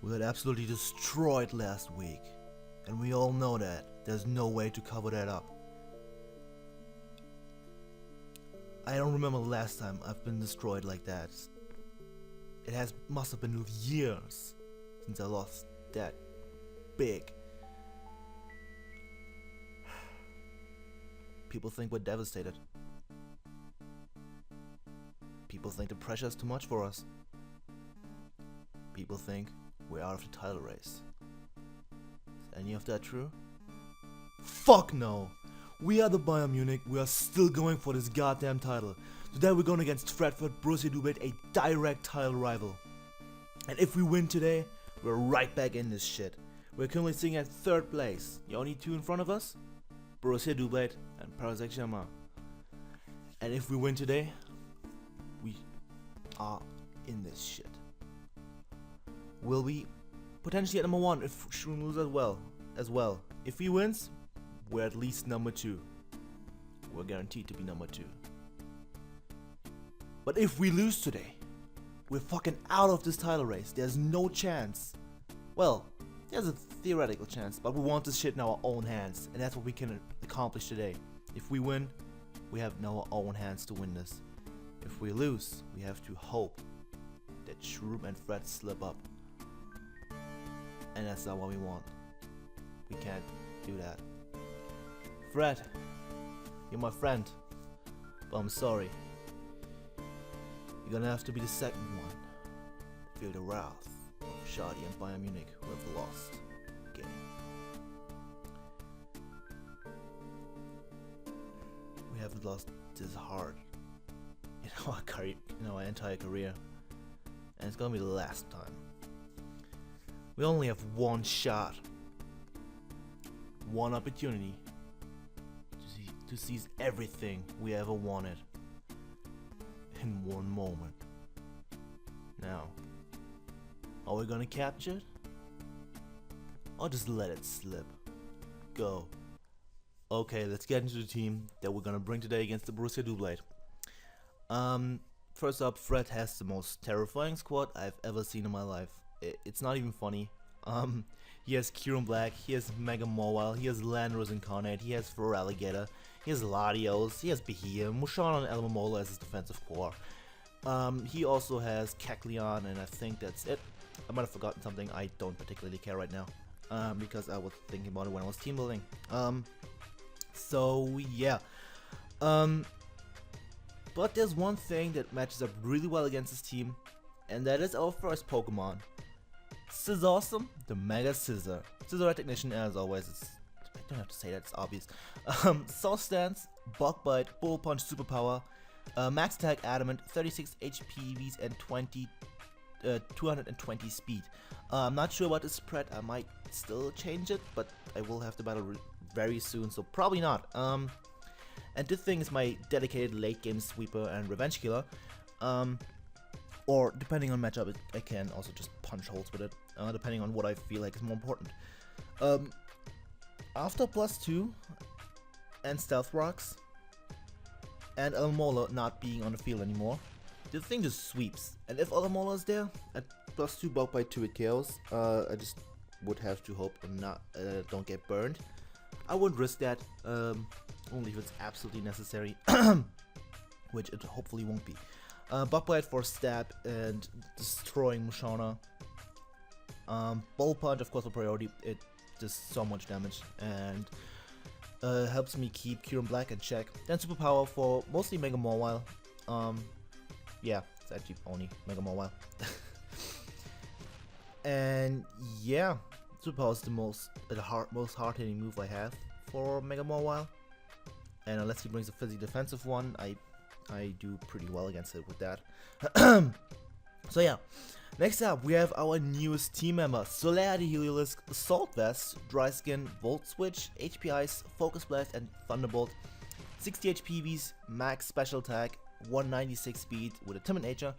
We got absolutely destroyed last week, and we all know that. There's no way to cover that up. I don't remember the last time I've been destroyed like that. It must have been years since I lost that big. People think we're devastated. People think the pressure is too much for us. People think we're out of the title race. Is any of that true? Fuck no! We are the Bayern Munich, we are still going for this goddamn title. Today we're going against FredFord, Borussia, Doublade, a direct title rival. And if we win today, we're right back in this shit. We're currently sitting at 3rd place. The only two in front of us? Borussia, Doublade, and Paris Saint-Germain. And if we win today, we are in this shit. Will we potentially at number 1 if Shroom loses as well. If he wins, we're at least number 2. We're guaranteed to be number 2. But if we lose today, we're fucking out of this title race. There's no chance. Well, there's a theoretical chance, but we want this shit in our own hands, and that's what we can accomplish today. If we win, we have in our own hands to win this. If we lose, we have to hope that Shroom and Fred slip up. And that's not what we want. We can't do that. Fred, you're my friend, but I'm sorry. You're gonna have to be the second one to feel the wrath of Shadi and Bayern Munich who have lost the game. We haven't lost this hard in our entire career, and it's gonna be the last time. We only have one shot, one opportunity to seize everything we ever wanted in one moment. Now, are we gonna capture it? Or just let it slip? Go. Okay, let's get into the team that we're gonna bring today against the Borussia Doublade. First up, Fred has the most terrifying squad I've ever seen in my life. It's not even funny. He has Kieran Black, he has Mega Mobile, he has Landros Incarnate, he has Fur Alligator, he has Latios, he has Bahia, Mushan and Elmamola as his defensive core. He also has Kekleon, and I think that's it. I might have forgotten something. I don't particularly care right now, because I was thinking about it when I was team building. So yeah. But there's one thing that matches up really well against this team, and that is our first Pokemon. Scissorsome, the Mega Scissor. Scissor Recognition, as always. I don't have to say that, it's obvious. Soft Stance, Bug Bite, Bull Punch Superpower, Max Attack Adamant, 36 HP Vs and 220 speed. I'm not sure about the spread, I might still change it, but I will have to battle very soon, so probably not. And this thing is my dedicated late game sweeper and revenge killer. Or depending on matchup, I can also just punch holes with it, depending on what I feel like is more important. After +2 and Stealth Rocks and Elmola not being on the field anymore, the thing just sweeps. And if Elmola is there at +2 bulk by 2 it KOs, I just would have to hope and not don't get burned. I wouldn't risk that, only if it's absolutely necessary, which it hopefully won't be. Bug Bite for stab and destroying Mushana. Bull Punch, of course, for priority. It does so much damage and helps me keep Kieran Black in check. Then Superpower for mostly Mega Mobile. Yeah, it's actually only Mega Mobile. And yeah, Superpower is the most hard-hitting move I have for Mega Mobile. And unless he brings a physically defensive one, I do pretty well against it with that. So yeah, next up we have our newest team member, Solaire the Heliolisk, Assault Vest, Dry Skin, Volt Switch, HP Ice, Focus Blast and Thunderbolt, 60 HP Vs, max special attack, 196 speed with a timid nature.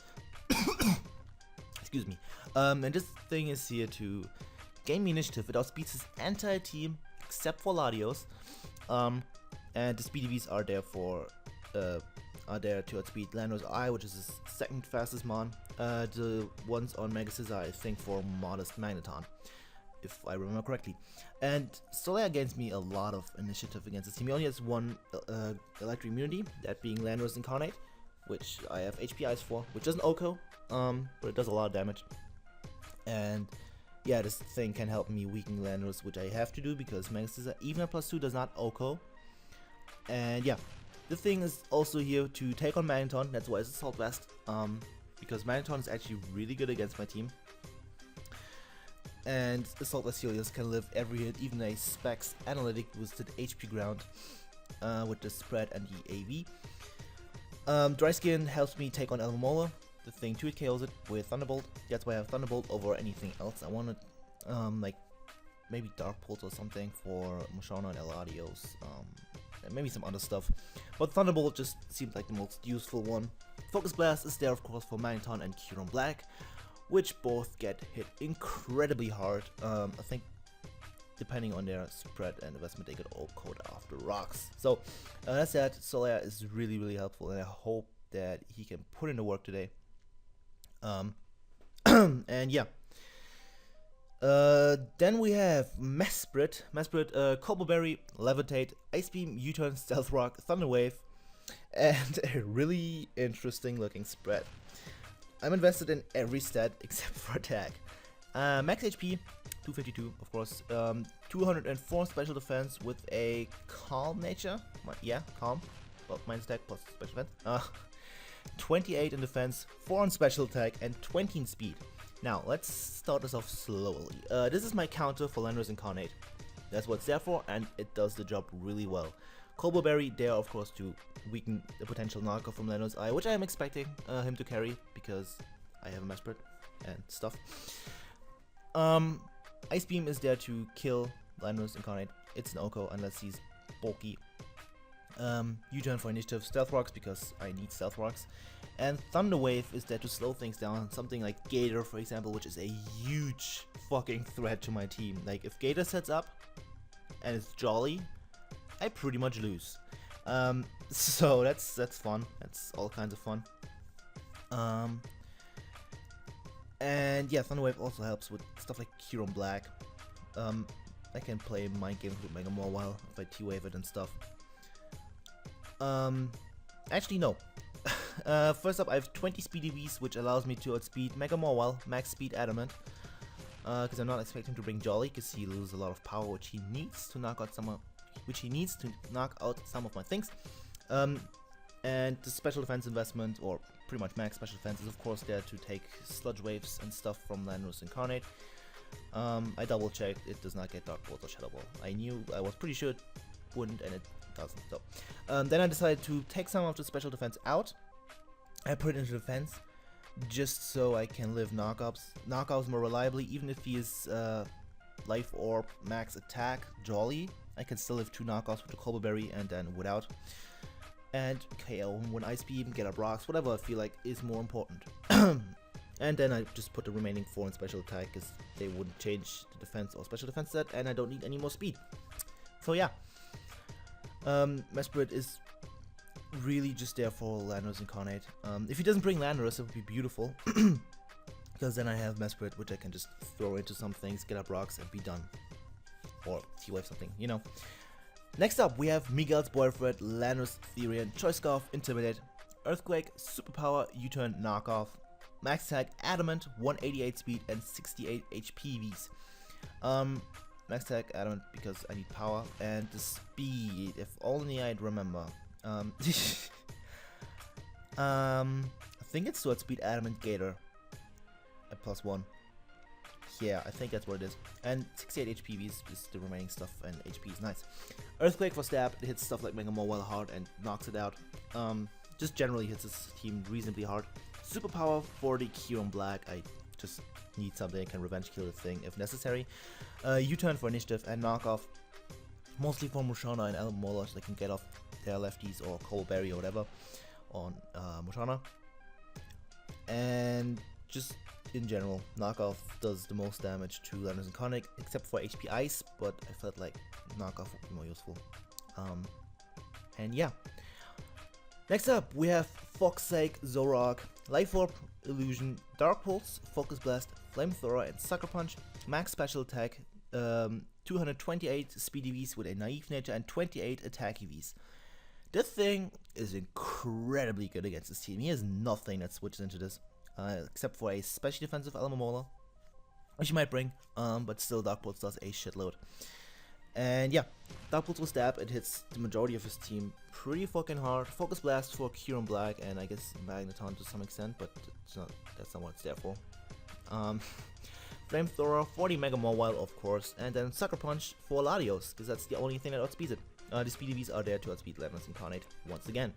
Excuse me. And this thing is here to gain initiative. It outspeeds his entire team except for Latios. And the speedy Vs are there for are there to outspeed Lando's Eye, which is his second fastest mon. The ones on Mega Scissor, I think, for modest Magneton, if I remember correctly. And Solea gains me a lot of initiative against his team. He only has one electric immunity, that being Landorus Incarnate, which I have HP Ice for, which doesn't OHKO, but it does a lot of damage. And yeah, this thing can help me weaken Landorus, which I have to do because Mega Scissor, even at +2, does not OHKO. And yeah, the thing is also here to take on Magneton. That's why it's Assault Vest, because Magneton is actually really good against my team. And Assault Vest Helios can live every hit, even a Specs Analytic boosted HP ground with the spread and the AV. Dry Skin helps me take on Elmomola. The thing too, it KOs it with Thunderbolt. That's why I have Thunderbolt over anything else. I wanted like maybe Dark Pulse or something for Mushana and Eladios, and maybe some other stuff. But Thunderbolt just seems like the most useful one. Focus Blast is there of course for Magneton and Kyurem Black, which both get hit incredibly hard. I think depending on their spread and investment, they could all code after rocks. So that's that. Solea is really helpful, and I hope that he can put in the work today. And yeah. Then we have Mesprit, Cobble Berry, Levitate, Ice Beam, U-Turn, Stealth Rock, Thunder Wave, and a really interesting looking spread. I'm invested in every stat except for attack. Max HP, 252, of course. 204 special defense with a calm nature. Yeah, calm. Well, minus attack plus special defense. 28 in defense, 4 on special attack, and 20 in speed. Now, let's start this off slowly. This is my counter for Landorus Incarnate. That's what it's there for, and it does the job really well. Cobble Berry there, of course, to weaken the potential knockoff from Landorus Eye, which I am expecting him to carry, because I have a Mesprit and stuff. Ice Beam is there to kill Landorus Incarnate. It's an OHKO unless he's bulky. U-Turn for initiative, Stealth Rocks because I need Stealth Rocks, and Thunder Wave is there to slow things down, something like Gator for example, which is a huge fucking threat to my team. Like if Gator sets up and it's jolly, I pretty much lose. So that's fun, that's all kinds of fun. And yeah, Thunder Wave also helps with stuff like Kyurem Black. I can play Mind Games with Mega Mawile if I T-Wave it and stuff. Actually no. First up, I have 20 Speedy Vs, which allows me to outspeed Mega Mawile, Max Speed Adamant. Because I'm not expecting to bring Jolly, because he loses a lot of power, which he needs to knock out some of my things. And the special defense investment, or pretty much max special defense, is of course there to take Sludge Waves and stuff from Landorus Incarnate. I double checked, it does not get Dark Bolt or Shadow Ball. I was pretty sure it wouldn't, and it doesn't. So then I decided to take some of the special defense out. I put it into defense just so I can live knockouts more reliably. Even if he is Life Orb, Max Attack, Jolly, I can still live 2 knockouts with the Cobble Berry and then without. And KO him with Ice Beam, get up rocks, whatever I feel like is more important. And then I just put the remaining 4 in special attack because they wouldn't change the defense or special defense set, and I don't need any more speed. So yeah. Mesprit is really just there for Landorus Incarnate. If he doesn't bring Landorus, it would be beautiful. Because then I have Mesprit, which I can just throw into some things, get up rocks, and be done. Or T-Wave something, you know. Next up, we have Miguel's Boyfriend, Landorus Therian, Choice Scarf, Intimidate, Earthquake, Superpower, U-Turn, Knockoff, Max Attack, Adamant, 188 speed, and 68 HP Vs. Max Attack, Adamant, because I need power, and the speed, if only I'd remember. I think it's Sword Speed, Adamant, Gator, at +1. Yeah, I think that's what it is. And 68 HP Vs is the remaining stuff, and HP is nice. Earthquake for stab, it hits stuff like Mega Mawile hard and knocks it out. Just generally hits his team reasonably hard. Superpower for the Kyurem Black, I just need something that can revenge kill the thing if necessary. U-Turn for initiative and knockoff, mostly for Mushana and Elmomola, so they can get off their lefties or Cobble Berry or whatever on Mushana. And just in general, knockoff does the most damage to Landorus Incarnate, except for HP Ice, but I felt like knockoff would be more useful. And yeah. Next up, we have Foxsake, Zorog, Life Orb, Illusion, Dark Pulse, Focus Blast, Flamethrower, and Sucker Punch. Max Special Attack, 228 Speed EVs with a Naive Nature and 28 Attack EVs. This thing is incredibly good against this team. He has nothing that switches into this, except for a special defensive Alamomola, which he might bring, but still Dark Pulse does a shitload. And yeah, Dark Pulse will stab, it hits the majority of his team pretty fucking hard. Focus Blast for Kieran Black, and I guess Magneton to some extent, but that's not what it's there for. Flamethrower for the Mega Mawile, of course, and then Sucker Punch for Latios, because that's the only thing that outspeeds it. The speed EVs are there to outspeed Latios Incarnate once again.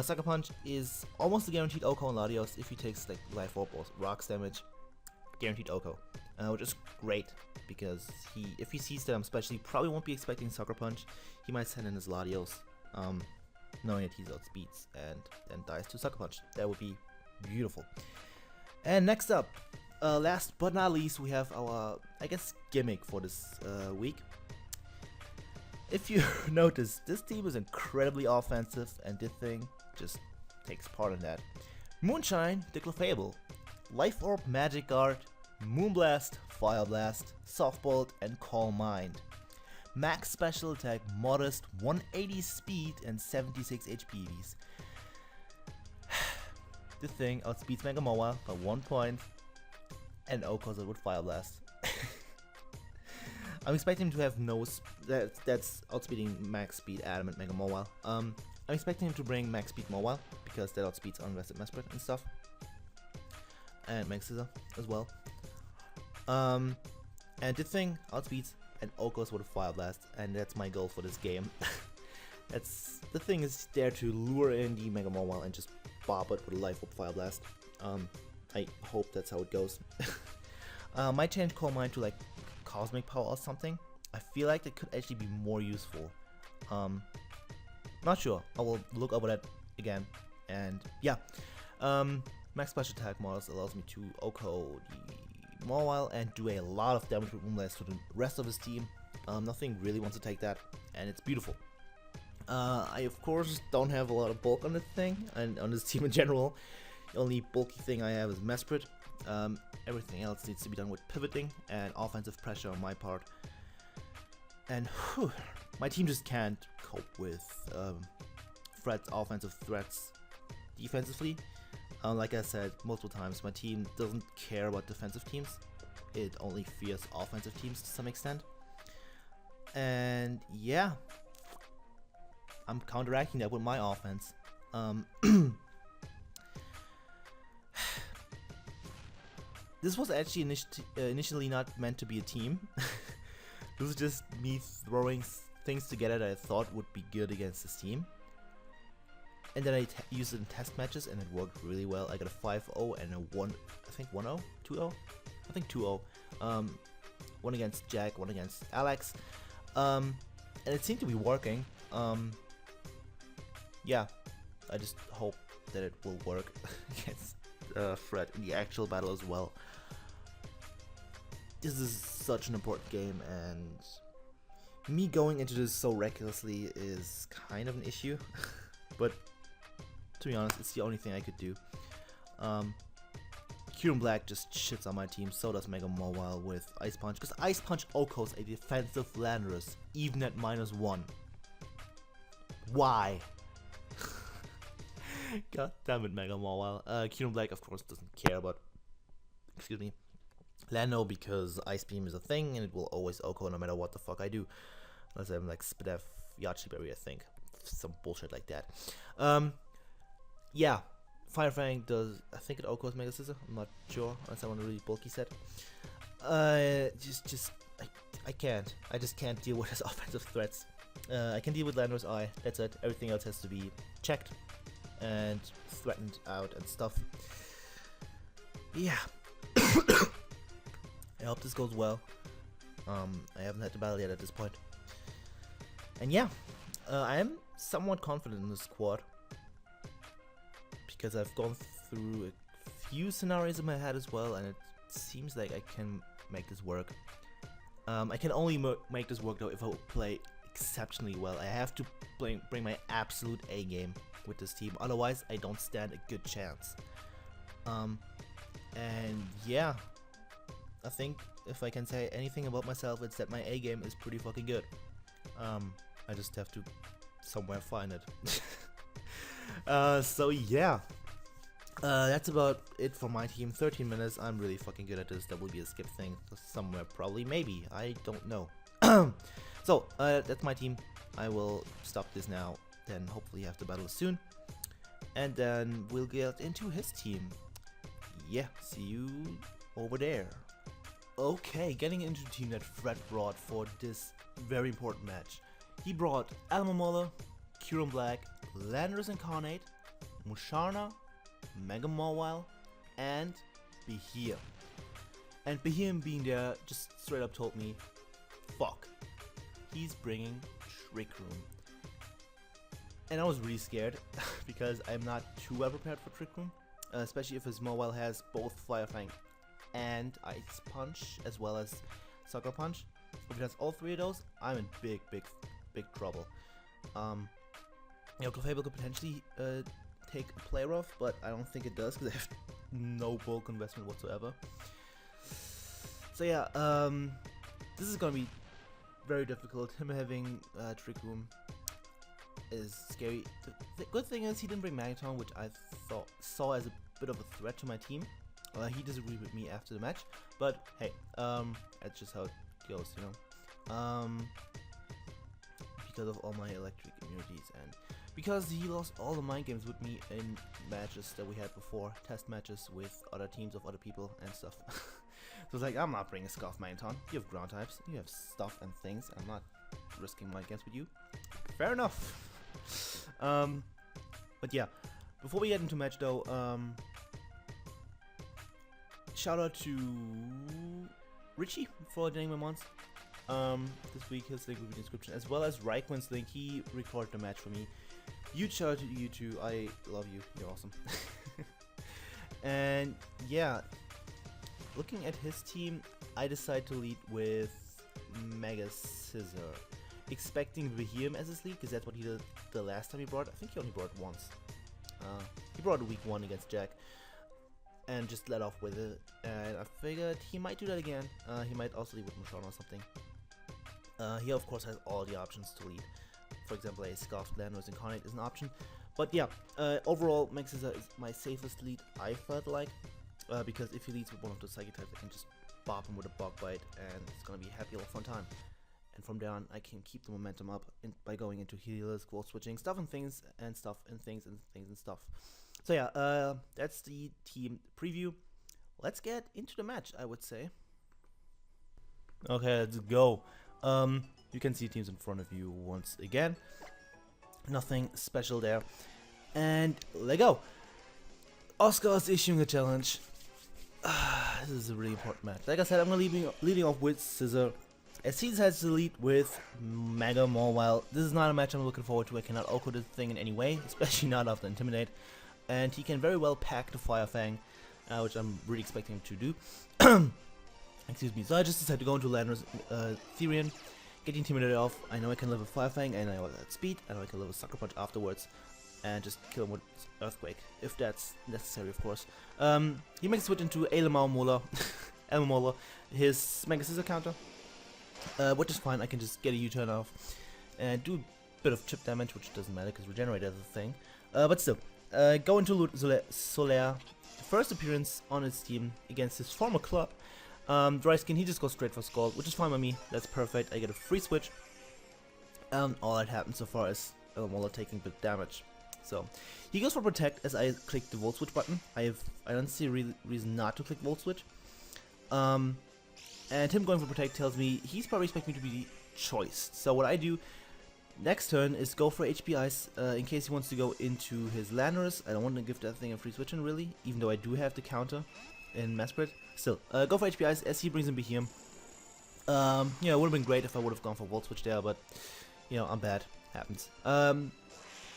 Sucker Punch is almost a guaranteed OHKO on Latios if he takes like Life Orb or Rocks damage. Guaranteed OHKO, which is great because if he sees them, especially, probably won't be expecting Sucker Punch. He might send in his Latios, knowing that he's outspeeds and then dies to Sucker Punch. That would be beautiful. And next up, last but not least, we have our, I guess, gimmick for this week. If you notice, this team is incredibly offensive, and this thing just takes part in that. Moonshine, Declafable, Life Orb, Magic Guard, Moonblast, Fire Blast, Softbolt, and Calm Mind. Max Special Attack, modest 180 speed and 76 HP EVs. This thing outspeeds Mega Mawile by 1 point and OHKOs it with Fire Blast. I'm expecting him to have that's outspeeding max speed Adamant Mega Mawile. I'm expecting him to bring max speed Mawile because that outspeeds Unrested Mesprit and stuff. And Mega Scissor as well. And this thing outspeeds and OHKOs with a Fire Blast, and that's my goal for this game. The thing is there to lure in the Mega Mawile and just bop it with a Life Orb Fire Blast. I hope that's how it goes. Might change Calm Mind to like Cosmic Power or something. I feel like that could actually be more useful. Not sure. I will look over that again. And yeah, Max Special Attack models allows me to OHKO the Mawile and do a lot of damage with Moonblast to the rest of his team. Nothing really wants to take that, and it's beautiful. I of course don't have a lot of bulk on this thing and on this team in general. The only bulky thing I have is Mesprit. Everything else needs to be done with pivoting and offensive pressure on my part. And whew, my team just can't cope with Fred's offensive threats defensively. Like I said multiple times, my team doesn't care about defensive teams. It only fears offensive teams to some extent. And yeah, I'm counteracting that with my offense. This was actually initially not meant to be a team. This was just me throwing things together that I thought would be good against this team. And then I used it in test matches and it worked really well. I got a 5-0 and a 1, I think 1-0? 2-0? I think 2-0. One against Jack, one against Alex. And it seemed to be working. Yeah, I just hope that it will work against Fred in the actual battle as well. This is such an important game, and me going into this so recklessly is kind of an issue. But to be honest, it's the only thing I could do. Kieran Black just shits on my team, so does Mega Mawile with Ice Punch, because Ice Punch OHKOs a defensive Landorus, even at -1. Why? God damn it, Mega Mawile. Kieran Black, of course, doesn't care about, excuse me, Lando, because Ice Beam is a thing and it will always OHKO no matter what the fuck I do. Unless I'm like Spidef Yachi Berry, I think. Some bullshit like that. Yeah. Fire Fang does, I think it OHKOs Mega Scissor. I'm not sure. Unless I want a really bulky set. I can't. I just can't deal with his offensive threats. I can deal with Landor's Eye. That's it. Everything else has to be checked and threatened out and stuff. Yeah. I hope this goes well. I haven't had the battle yet at this point. And yeah, I am somewhat confident in this squad. Because I've gone through a few scenarios in my head as well, and it seems like I can make this work. I can only make this work though if I play exceptionally well. I have to bring my absolute A game with this team. Otherwise, I don't stand a good chance. And yeah, I think if I can say anything about myself, it's that my A game is pretty fucking good. I just have to somewhere find it. So yeah, that's about it for my team. 13 minutes. I'm really fucking good at this. That will be a skip thing somewhere, probably, maybe. I don't know. So that's my team. I will stop this now. Then hopefully have the battle soon, and then we'll get into his team. Yeah, see you over there. Okay, getting into the team that Fred brought for this very important match. He brought Almamola, Curon Black, Landers Incarnate, Musharna, Mega Mawile, and Behir. And Behir being there just straight up told me, fuck, he's bringing Trick Room. And I was really scared because I'm not too well prepared for Trick Room, especially if his Mawile has both Fire Fang and Ice Punch as well as Sucker Punch. If he has all three of those, I'm in big trouble. Clefable could potentially take a play rough, but I don't think it does because I have no bulk investment whatsoever. So yeah, this is gonna be very difficult. Him having Trick Room is scary. The good thing is he didn't bring Magneton, which I saw as a bit of a threat to my team. He disagreed with me after the match, but hey, that's just how it goes, you know. Because of all my electric immunities and because he lost all the mind games with me in matches that we had before, test matches with other teams of other people and stuff. So it's like, I'm not bringing Scarf Magneton. You have ground types, you have stuff and things, and I'm not risking mind games with you. Fair enough. But yeah, before we get into match though, shout out to Richie for donating my months. This week his link will be in the description, as well as Raikko's link. He recorded the match for me. Huge shout out to you too. I love you. You're awesome. And yeah, looking at his team, I decided to lead with Mega Scissor, expecting Behir as his lead because that's what he did the last time he brought. I think he only brought it once. He brought it week 1 against Jack and just let off with it, and I figured he might do that again. He might also lead with Musharna or something. He of course has all the options to lead. For example, a Scarfed Landers Incarnate is an option. But yeah, overall Mega Scissor is my safest lead, I felt like, because if he leads with one of the Psychic types, I can just bop him with a Bug Bite and it's gonna be a happy little fun time. And from there on, I can keep the momentum up by going into healers, quote switching, stuff and things and stuff and things and things and stuff. So yeah, that's the team preview. Let's get into the match, I would say. Okay, let's go. You can see teams in front of you once again. Nothing special there. And let go. Oscar is issuing a challenge. This is a really important match. Like I said, I'm gonna leading off with Scissor, as he decides to lead with Mega Mawile. This is not a match I'm looking forward to. I cannot Oko this thing in any way, especially not after Intimidate. And he can very well pack the Fire Fang, which I'm really expecting him to do. Excuse me. So I just decided to go into Landers Therian, get Intimidated off. I know I can live with Fire Fang, I know that speed, I know I can live with Sucker Punch afterwards, and just kill him with Earthquake, if that's necessary, of course. He makes a switch into Almamola, his Mega Scissor counter, which is fine. I can just get a U-turn off and do a bit of chip damage, which doesn't matter because Regenerate is a thing. But still, go into Solaire, first appearance on his team against his former club. Dry Skin, he just goes straight for Scald, which is fine by me. That's perfect. I get a free switch. All that happened so far is Almamola taking big damage. So he goes for Protect as I click the Volt Switch button. I don't see a reason not to click Volt Switch. And him going for Protect tells me he's probably expecting me to be choiced. So what I do next turn is go for HP Ice in case he wants to go into his Landers. I don't want to give that thing a free switch in really, even though I do have the counter in Masquerade. Still, go for HP Ice as he brings in Behir. Yeah, it would have been great if I would have gone for Volt Switch there, but you know, I'm bad. Happens.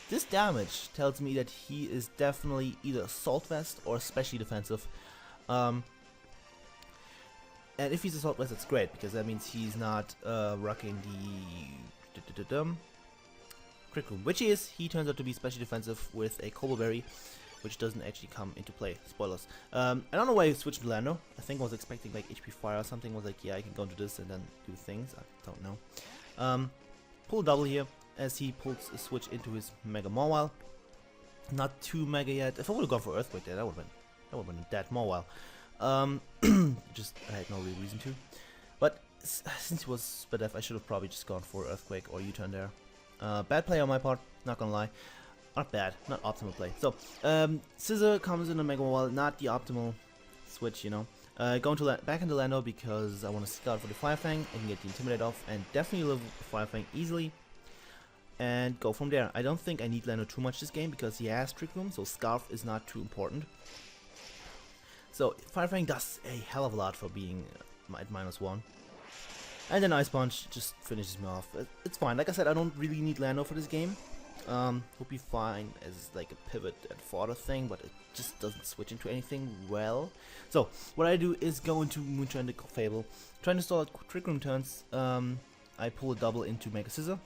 This damage tells me that he is definitely either Assault Vest or especially defensive. And if he's Assault Vest, that's great because that means he's not rocking the Trick Room, which is, he turns out to be specially defensive with a Cobble Berry, which doesn't actually come into play. Spoilers. I don't know why he switched to Lando. I think I was expecting like HP Fire or something. Was like, yeah, I can go into this and then do things. I don't know. Pull double here as he pulls a switch into his Mega Mawile. Not too mega yet. If I would have gone for Earthquake there, that would have been a dead Mawile. Just I had no real reason to. But since he was split F, I should have probably just gone for Earthquake or U-turn there. Bad play on my part, not gonna lie. Not bad, not optimal play. So, Scissor comes in a Mega Mawile, not the optimal switch, you know. Going to back into Lando because I want to scout for the Fire Fang. I can get the Intimidate off and definitely live the Fire Fang easily. And go from there. I don't think I need Lando too much this game because he has Trick Room, so Scarf is not too important. So, Fire Fang does a hell of a lot for being at -1. And then Ice Punch just finishes me off. It's fine. Like I said, I don't really need Lando for this game. Would be fine as like a pivot and fodder thing, but it just doesn't switch into anything well. So what I do is go into Moonshine the Fable, trying to stall out Trick Room turns. I pull a double into Mega Scissor.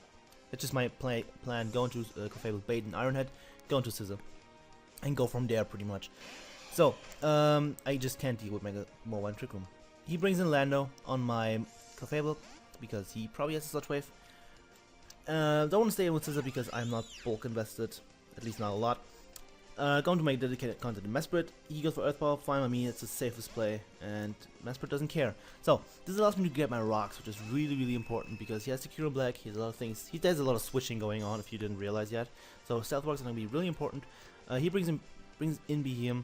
That's just my plan. Go into Fable, bait and Iron Head, go into Scissor, and go from there pretty much. So I just can't deal with Mega Mawile and Trick Room. He brings in Lando on my Fable because he probably has a Sludge Wave. Don't want to stay in with Scissor because I'm not bulk invested, at least not a lot. Going to make dedicated content in Mesprit. He goes for Earth Power, fine by me, it's the safest play, and Mesprit doesn't care. So, this allows me to get my rocks, which is really, really important because he has Secure Black, he has a lot of things, he does a lot of switching going on if you didn't realize yet. So, Stealth Rocks are going to be really important. He brings in Behem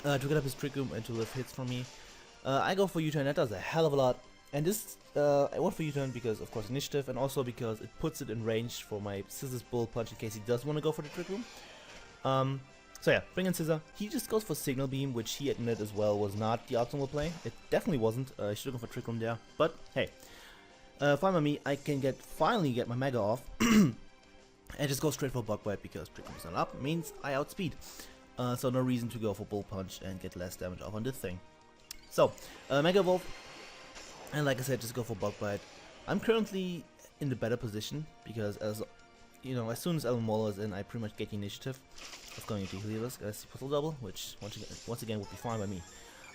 to get up his Trick Room and to lift hits from me. I go for U-turn, that does a hell of a lot. And this, I went for U-turn because, of course, initiative, and also because it puts it in range for my Scissors Bull Punch in case he does want to go for the Trick Room. So yeah, bring in Scissor. He just goes for Signal Beam, which he admitted as well was not the optimal play. It definitely wasn't. I should have gone for Trick Room there. But hey, fine by me. I can finally get my Mega off and just go straight for Bug Bite because Trick Room is not up. Means I outspeed. So no reason to go for Bull Punch and get less damage off on this thing. So Mega Evolve. And like I said, just go for Bug Bite. I'm currently in the better position because, as you know, as soon as Mola is in, I pretty much get the initiative of going into Helios as Puzzle Double, which once again would be fine by me.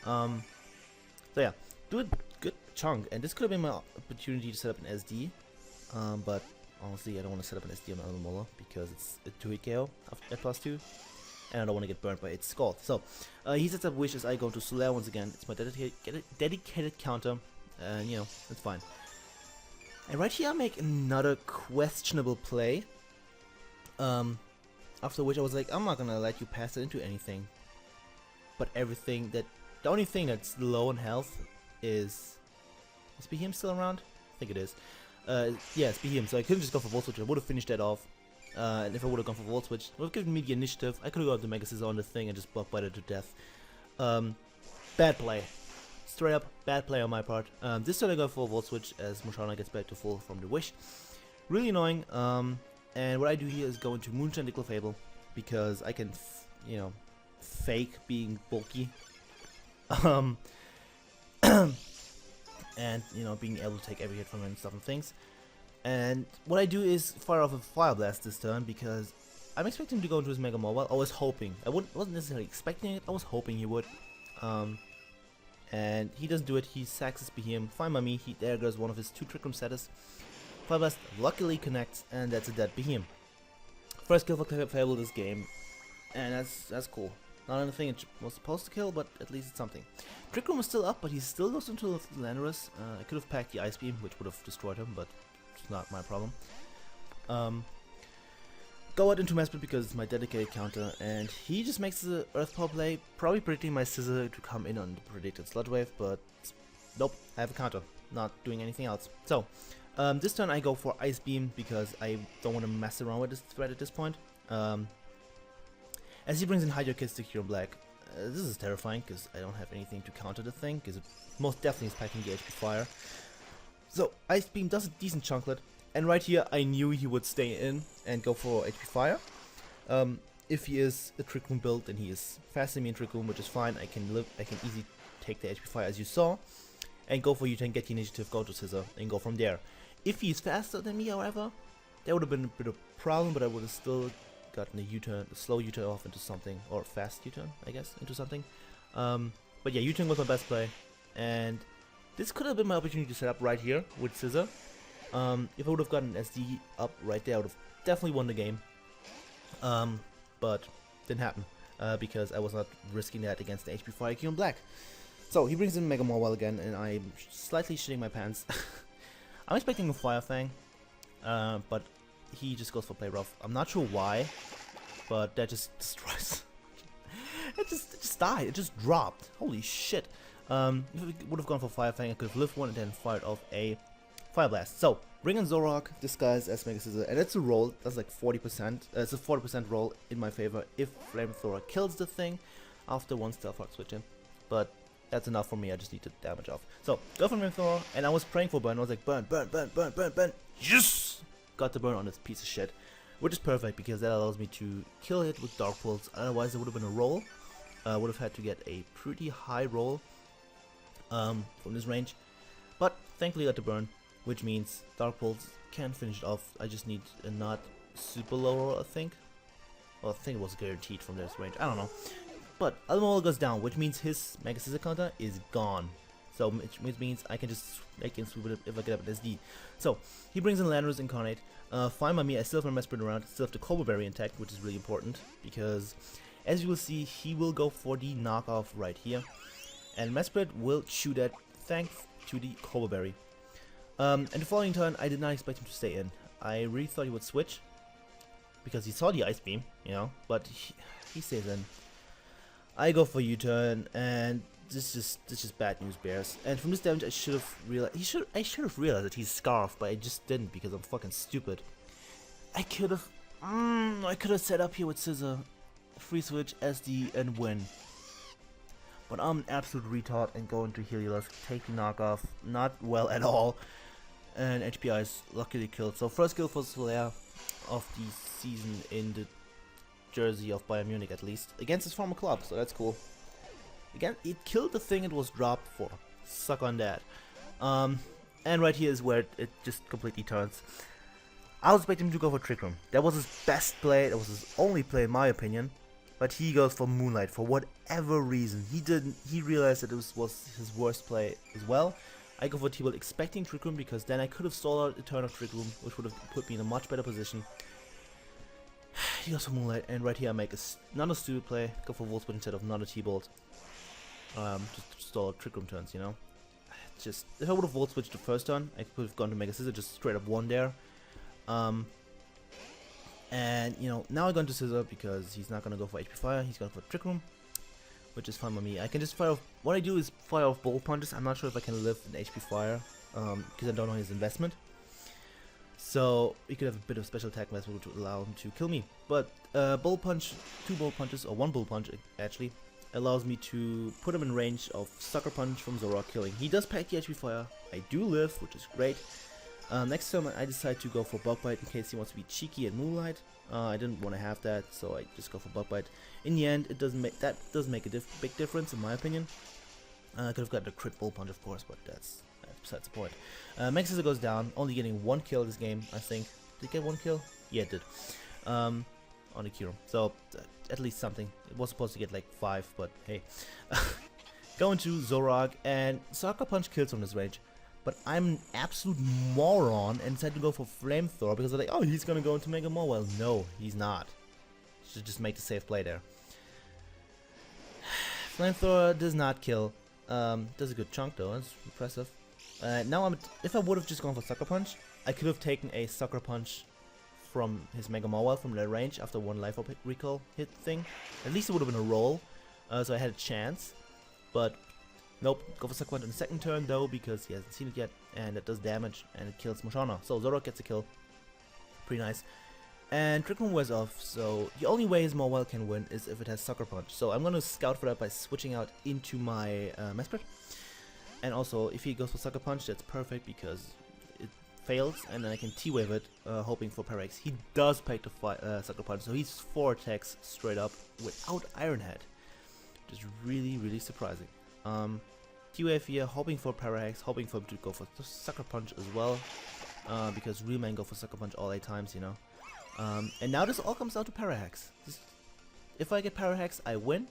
So yeah, do a good chunk, and this could have been my opportunity to set up an SD, but honestly, I don't want to set up an SD on Mola because it's a 2-hit KO at +2. And I don't want to get burnt by its Scald. So he sets up Wish as I go to Solaire once again. It's my dedicated counter. And you know, it's fine. And right here I make another questionable play. After which I was like, I'm not gonna let you pass it into anything. But the only thing that's low in health is Behem still around? I think it is. Yeah, it's Behem, so I couldn't just go for Volt Switch. I would have finished that off. And if I would have gone for Volt Switch, it would have given me the initiative. I could have gone to Mega Scissor on the thing and just Bug Bite it to death. Bad play. Straight up bad play on my part. This turn I go for Volt Switch as Moshana gets back to full from the Wish. Really annoying. And what I do here is go into Moonshine the Fable because I can, you know, fake being bulky. And you know, being able to take every hit from him and stuff and things. And what I do is fire off a Fire Blast this turn because I'm expecting him to go into his Mega Mawile. I was hoping. I wasn't necessarily expecting it. I was hoping he would. And he doesn't do it. He sacks his Behem. Fine by me. There goes one of his 2 Trick Room setters. Fire Blast luckily connects, and that's a dead Behem. First kill for Fable this game, and that's cool. Not anything it was supposed to kill, but at least it's something. Trick Room is still up, but he still goes into Landorus. I could have packed the Ice Beam, which would have destroyed him, but it's not my problem. Go out into Mesprit because it's my dedicated counter, and he just makes the Earth Power play, probably predicting my Scissor to come in on the predicted Sludge Wave, but nope, I have a counter, not doing anything else. So, this turn I go for Ice Beam because I don't want to mess around with this threat at this point. As he brings in Hydro Kids to Secure Black, this is terrifying because I don't have anything to counter the thing, because it most definitely is packing the HP Fire. So, Ice Beam does a decent chunklet. And right here, I knew he would stay in and go for HP Fire. If he is a Trick Room build, then he is faster than me in Trick Room, which is fine. I can easily take the HP Fire as you saw, and go for U-turn, get the initiative, go to Scissor, and go from there. If he is faster than me, however, That would have been a bit of a problem, but I would have still gotten a U-turn, a slow U-turn off into something, or fast U-turn, I guess, into something. But yeah, U-turn was my best play, and this could have been my opportunity to set up right here with Scissor. If I would have gotten SD up right there, I would have definitely won the game. But didn't happen because I was not risking that against the HP Fire Q in black. So he brings in Mega Mobile again, and I'm slightly shitting my pants. I'm expecting a Fire Fang, but he just goes for Play Rough. I'm not sure why, but that just destroys. It just died. It just dropped. Holy shit. If we would have gone for Fire Fang, I could have lived one and then fired off a Fire Blast. So, bring in Zorok, disguised as Mega Scissor, and it's a roll. That's like 40%. It's a 40% roll in my favor if Flamethrower kills the thing after one Stealth Rock switch in. But that's enough for me. I just need to damage off. So, go for Flamethrower, and I was praying for burn. I was like, burn, burn, burn, burn, burn, burn. Yes! Got the burn on this piece of shit, which is perfect because that allows me to kill it with Dark Pulse. Otherwise, it would have been a roll. Would have had to get a pretty high roll from this range. But thankfully, I got the burn, which means Dark Pulse can finish it off. I just need a not super low roll, I think. Well, I think it was guaranteed from this range. I don't know. But other roll goes down, which means his Mega Scissor counter is gone. So which means I can just make him sweep it if I get up at SD. So he brings in Landorus Incarnate. Fine by me. I still have my Mesprit around. Still have the Cobble Berry intact, which is really important because, as you will see, he will go for the knockoff right here, and Mesprit will chew that thanks to the Cobble Berry. And the following turn, I did not expect him to stay in. I really thought he would switch because he saw the Ice Beam, you know, but he stays in. I go for U-turn, and this is bad news, Bears. And from this damage, I should have realized. I should have realized that he's Scarf, but I just didn't because I'm fucking stupid. I could have set up here with Scissor, free switch, SD, and win. But I'm an absolute retard and going to Helios, take the knockoff, not well at all. And HPI is luckily killed. So first kill for Solaire of the season in the jersey of Bayern Munich, at least against his former club. So that's cool. Again, it killed the thing it was dropped for. Suck on that. And right here is where it just completely turns. I was expecting him to go for Trick Room. That was his best play. That was his only play in my opinion. But he goes for Moonlight for whatever reason. He realized that it was his worst play as well. I go for T-Bolt expecting Trick Room because then I could have stalled out a turn of Trick Room, which would have put me in a much better position. He goes for Moonlight, and right here I make not a stupid play. Go for Volt Split instead of not a T-Bolt. Just to stall Trick Room turns, you know. Just if I would have Volt Switched the first turn, I could have gone to Mega Scissor, just straight up won there. And you know, now I go into Scissor because he's not gonna go for HP Fire. He's going for Trick Room, which is fine by me. I can just fire off. What I do is fire off Bolt Punches. I'm not sure if I can live in HP Fire because I don't know his investment. So we could have a bit of special attack investment which would allow him to kill me. But Bolt Punch, 2 Bolt Punches, or 1 Bolt Punch actually, allows me to put him in range of Sucker Punch from Zorok killing. He does pack the HP Fire. I do live, which is great. Next turn I decide to go for Bug Bite in case he wants to be cheeky and Moonlight. I didn't want to have that, so I just go for Bug Bite. In the end, it doesn't make a big difference in my opinion. I could have gotten a crit Bolt Punch, of course, but that's besides the point. Mega Scissor goes down, only getting 1 kill this game, I think. Did it get 1 kill? Yeah, it did. On the Kyurem. So at least something. It was supposed to get like 5, but hey. Going to Zorok, and Sucker Punch kills from this range. But I'm an absolute moron and decided to go for Flamethrower because I'm like, oh, he's gonna go into Mega Maul. Well, no, he's not. Should just make the safe play there. Flamethrower does not kill. Does a good chunk though. That's impressive. Now if I would have just gone for Sucker Punch, I could have taken a Sucker Punch from his Mega Maul from that range after 1 life up recall hit thing. At least it would have been a roll, so I had a chance. But nope, go for Sucker Punch on the second turn though because he hasn't seen it yet, and it does damage and it kills Moshana. So Zorok gets a kill. Pretty nice. And Trick Room wears off, so the only way his Mobile can win is if it has Sucker Punch. So I'm gonna scout for that by switching out into my Mesprit. And also, if he goes for Sucker Punch, that's perfect because it fails, and then I can T-Wave it, hoping for Parax. He does pick the Sucker Punch, so he's 4 attacks straight up without Iron Head, which is really, really surprising. T-Wave here, hoping for Parax, hoping for him to go for the Sucker Punch as well. because real men go for Sucker Punch all 8 times, you know. And now this all comes down to Parahex. If I get Parahex, I win.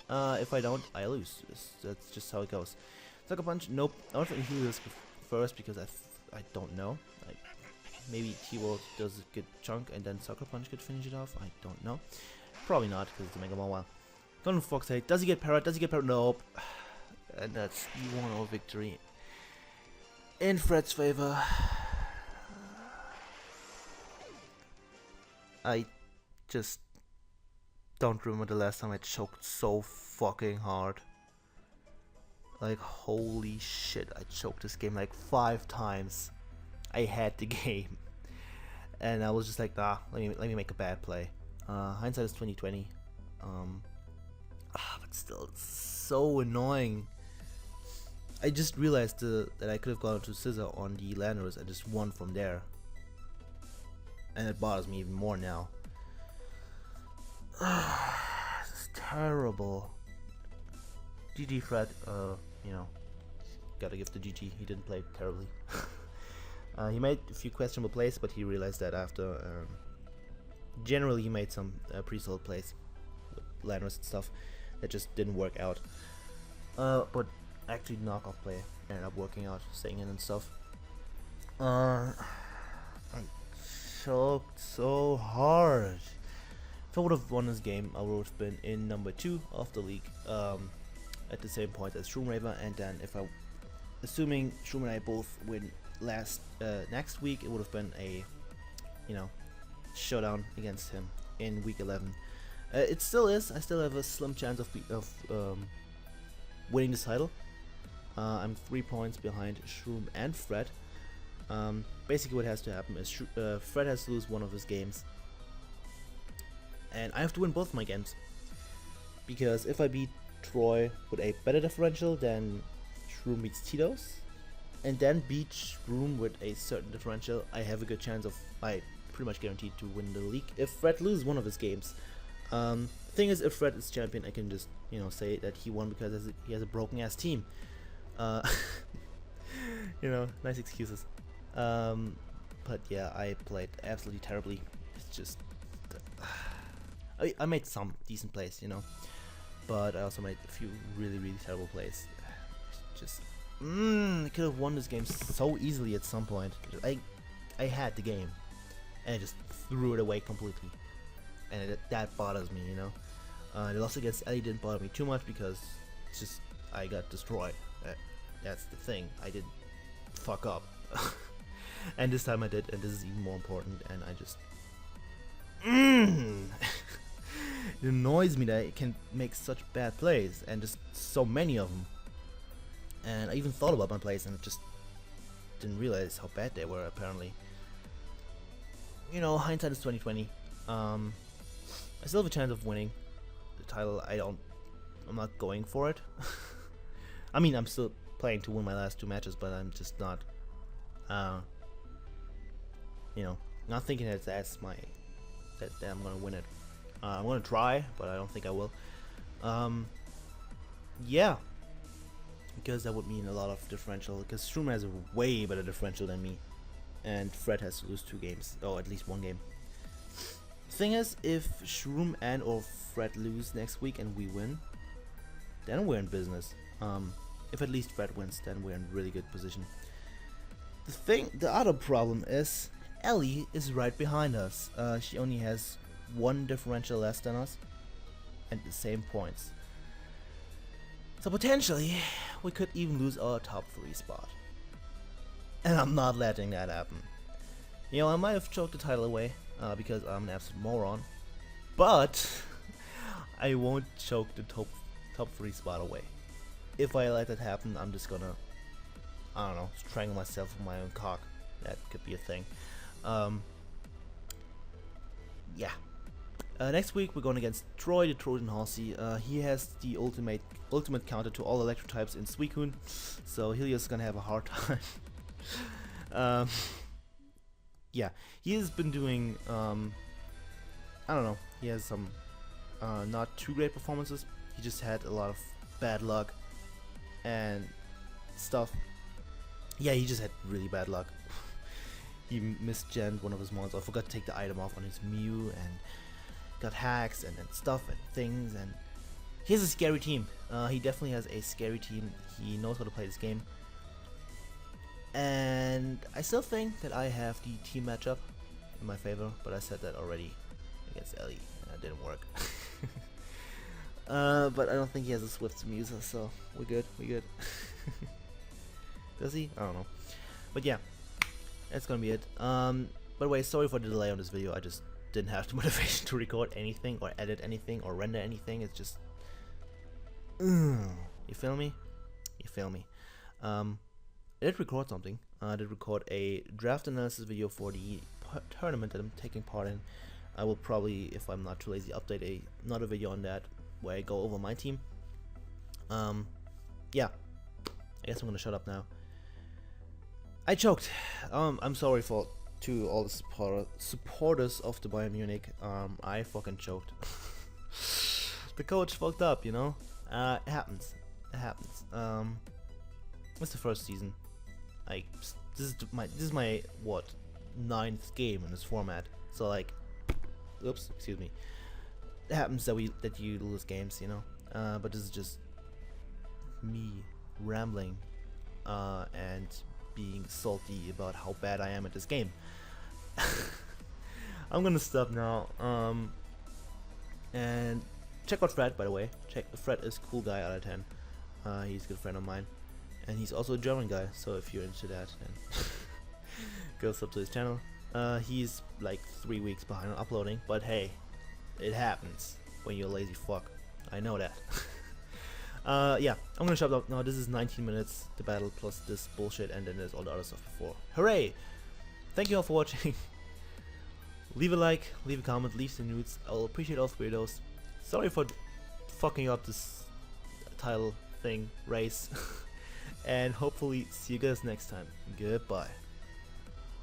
If I don't, I lose. That's just how it goes. Sucker Punch, nope. I want to heal this first because I don't know. Like, maybe T-World does a good chunk and then Sucker Punch could finish it off. I don't know. Probably not because it's a Mega Mobile. Going to Fox 8. Does he get Parrot? Does he get Parrot? Nope. And that's the 1-0 victory in Fred's favor. I just don't remember the last time I choked so fucking hard. Like, holy shit, I choked this game like 5 times. I had the game. And I was just like, nah, let me make a bad play. Hindsight is 20/20. But still, it's so annoying. I just realized that I could have gone to Scissor on the Landers and just won from there. And it bothers me even more now. This is terrible. GG Fred, you know, gotta give the GG, he didn't play terribly. He made a few questionable plays, but he realized that after. Generally, he made some pretty solid plays with Landers and stuff that just didn't work out. But actually, the knockoff play ended up working out, staying in and stuff. I choked so hard. If I would have won this game, I would have been in number 2 of the league, at the same point as Shroomraver, and then if I, assuming Shroom and I both win next week, it would have been a, you know, showdown against him in week 11. It still is. I still have a slim chance of winning this title. I'm 3 points behind Shroom and Fred. Basically, what has to happen is Fred has to lose one of his games, and I have to win both of my games. Because if I beat Troy with a better differential than Shroom beats Tito's, and then beat Shroom with a certain differential, I have a good chance of, pretty much guaranteed to win the league if Fred loses one of his games. Thing is, if Fred is champion, I can just, you know, say that he won because he has a broken ass team. You know, nice excuses. But yeah, I played absolutely terribly. It's just I made some decent plays, you know, but I also made a few really terrible plays. It's just I could have won this game so easily at some point. I had the game, and I just threw it away completely, and that bothers me, you know. The loss against Ellie didn't bother me too much because it's just I got destroyed. That's the thing. I didn't fuck up, and this time I did, and this is even more important. And I just it annoys me that I can make such bad plays and just so many of them. And I even thought about my plays and just didn't realize how bad they were. Apparently, you know, hindsight is 20/20. I still have a chance of winning the title. I'm not going for it. I mean, I'm still playing to win my last 2 matches, but I'm just not, you know, not thinking that that I'm gonna win it. I'm gonna try, but I don't think I will. Yeah, because that would mean a lot of differential. Because Shroom has a way better differential than me, and Fred has to lose 2 games, or at least 1 game. Thing is, if Shroom and or Fred lose next week and we win, then we're in business. If at least Fred wins, then we're in really good position. The other problem is Ellie is right behind us. She only has 1 differential less than us and the same points. So potentially, we could even lose our top 3 spot. And I'm not letting that happen. You know, I might have choked the title away because I'm an absolute moron, but I won't choke the top 3 spot away. If I let that happen, I'm just gonna, I don't know, strangle myself with my own cock. That could be a thing. Yeah. Next week we're going against Troy, the Trojan Horsey. He has the ultimate counter to all electro types in Suicune, so Helios is gonna have a hard time. Yeah, he has been doing, I don't know, he has some not too great performances. He just had a lot of bad luck and stuff. Yeah, he just had really bad luck. he misgened one of his mons. I forgot to take the item off on his Mew and got hacks and stuff and things. And he has a scary team. He definitely has a scary team. He knows how to play this game. And I still think that I have the team matchup in my favor, but I said that already against Ellie, and it didn't work. But I don't think he has a Swift Musa, so we're good, Does he? I don't know. But yeah, that's gonna be it. By the way, sorry for the delay on this video. I just didn't have the motivation to record anything or edit anything or render anything. It's just, you feel me? You feel me? I did record something. I did record a draft analysis video for the tournament that I'm taking part in. I will probably, if I'm not too lazy, update another video on that where I go over my team. Yeah, I guess I'm gonna shut up now. I choked. I'm sorry to all the supporters of the Bayern Munich. I fucking choked. The coach fucked up, you know. It happens. It happens. It's the first season. Like, this is my what, 9th game in this format. So like, oops, excuse me. It happens that you lose games, you know. But this is just me rambling and being salty about how bad I am at this game. I'm gonna stop now. And check out Fred, by the way. Fred is cool guy out of 10. He's a good friend of mine. And he's also a German guy, so if you're into that, then go sub to his channel. He's like 3 weeks behind on uploading, but hey, it happens when you're a lazy fuck. I know that. Yeah, I'm gonna shut up now. This is 19 minutes, the battle plus this bullshit, and then there's all the other stuff before. Hooray! Thank you all for watching. Leave a like, leave a comment, leave some nudes. I'll appreciate all weirdos. Sorry for fucking up this title thing, race. And hopefully see you guys next time. Goodbye.